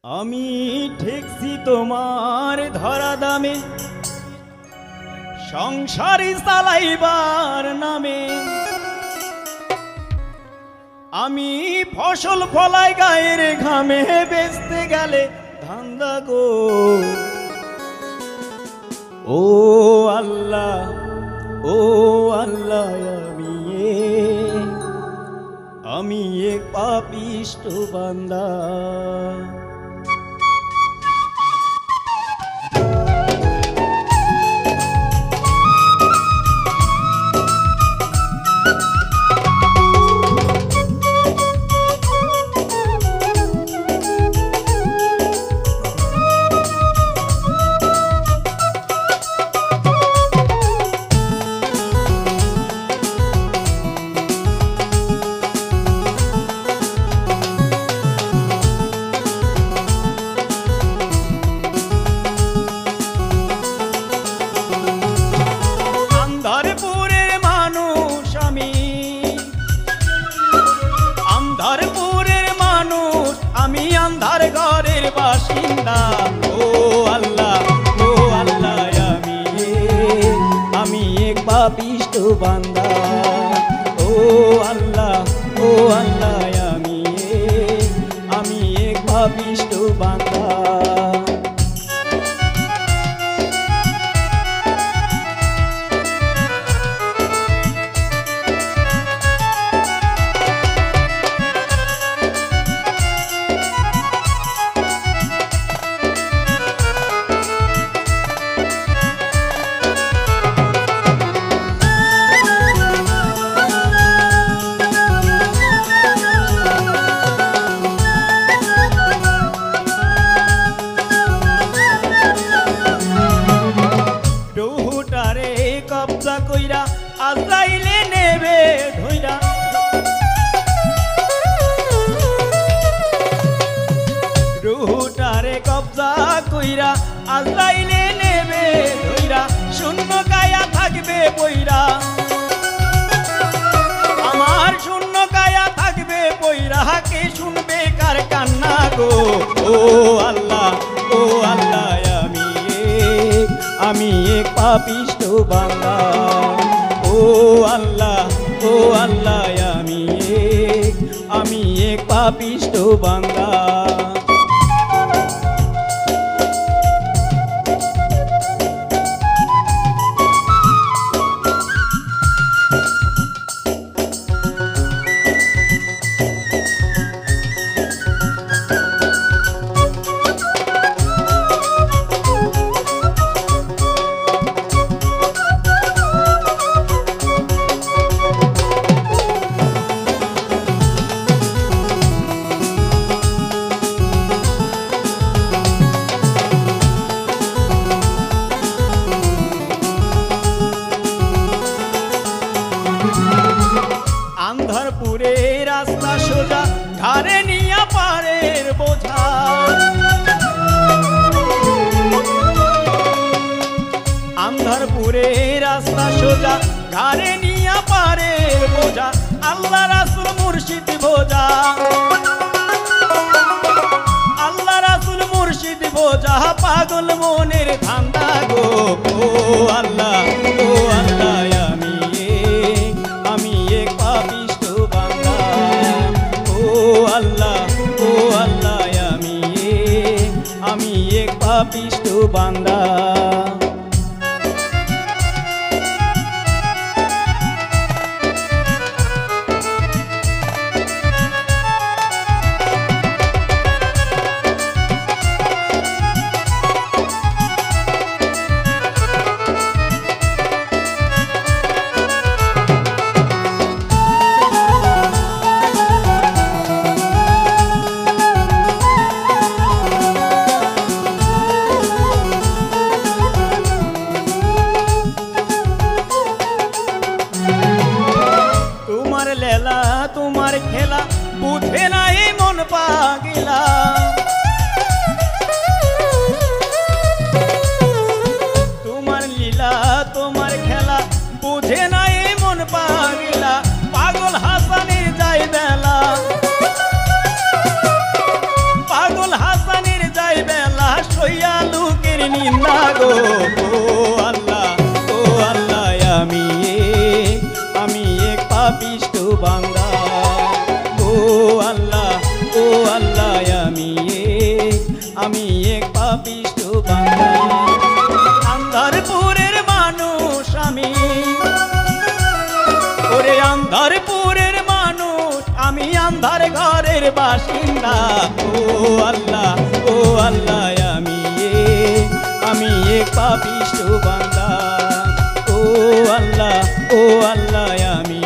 আমি ঠেকছি তোমার ধরা দামে, সংসারী চালাইবার নামে। আমি ফসল ফলাই গায়ের ঘামে, বেচতে গেলে ধান্দা গো। ও আল্লাহ, ও আল্লাহ, আমি এক পাপিষ্ঠ বান্দা। আমি আন্ধার ঘরের বাসিন্দা। ও আল্লাহ, ও আল্লাহ, আমি এক পাপিষ্ঠ বান্দা। ও আল্লাহ, ও আল্লাহ, আমি এক পাপিষ্ঠ বান্দা। কবজা কইরা আজরাইলে নেবে ধইরা। রুহুটারে কবজা কইরা আজরাইলে নেবে ধইরা। শূন্য কায়া থাকবে বইরা, আমার শূন্য কায়া থাকবে বইরা। কে শুনবে কার কান্না গো। ও আল্লাহ, ও আল্লাহ, আমি এক পাপিষ্ঠ বান্দা। ও আল্লাহ, ও আল্লাহ, আমি এক পাপিষ্ঠ বান্দা। আন্ধারপুরে রাস্তা সোজা, ঘাড়ে নিয়া পারের বোঝা। আন্ধারপুরে রাস্তা সোজা, ঘাড়ে নিয়া পারের বোঝা। আল্লাহ রাসূল মুর্শিদ বোঝা, আল্লাহ রাসূল মুর্শিদ বোঝা। পাগল মনের ধান্দা গো। ও আল্লাহ, ও আল্লাহ, আমি এক পাপিষ্ঠ বান্দা। ও আল্লাহ, ও আল্লাহ, আমি এক পাপিষ্ঠ বান্দা। নিন্দা গো ও আল্লাহ আমি এক পাপিষ্ঠ বান্দা ও আল্লাহ আমি এক পাপিষ্ঠ বান্দা আন্ধারপুরের মানুষ আমি ওরে আন্ধারপুরের মানুষ আমি আন্ধার ঘরের বাসিন্দা ও আল্লাহ আমি এক পাপিষ্ঠ বান্দা ও আল্লাহ আমি